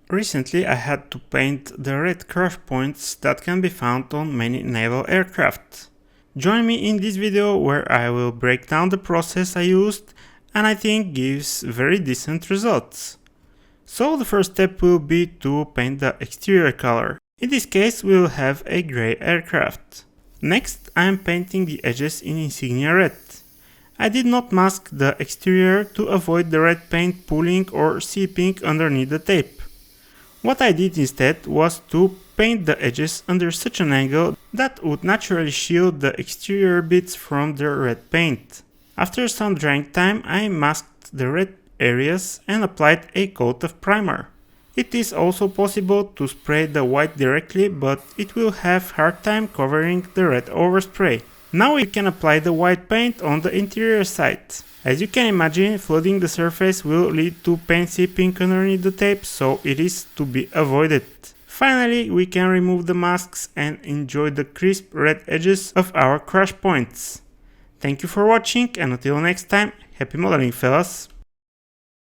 Recently I had to paint the red crash points that can be found on many naval aircraft. Join me in this video where I will break down the process I used and I think gives very decent results. So the first step will be to paint the exterior color. In this case we will have a grey aircraft. Next I am painting the edges in insignia red. I did not mask the exterior to avoid the red paint pooling or seeping underneath the tape. What I did instead was to paint the edges under such an angle that would naturally shield the exterior bits from the red paint. After some drying time I masked the red areas and applied a coat of primer. It is also possible to spray the white directly, but it will have hard time covering the red overspray. Now we can apply the white paint on the interior side. As you can imagine, flooding the surface will lead to paint seeping underneath the tape, so it is to be avoided. Finally, we can remove the masks and enjoy the crisp red edges of our crash points. Thank you for watching and until next time, happy modeling fellas!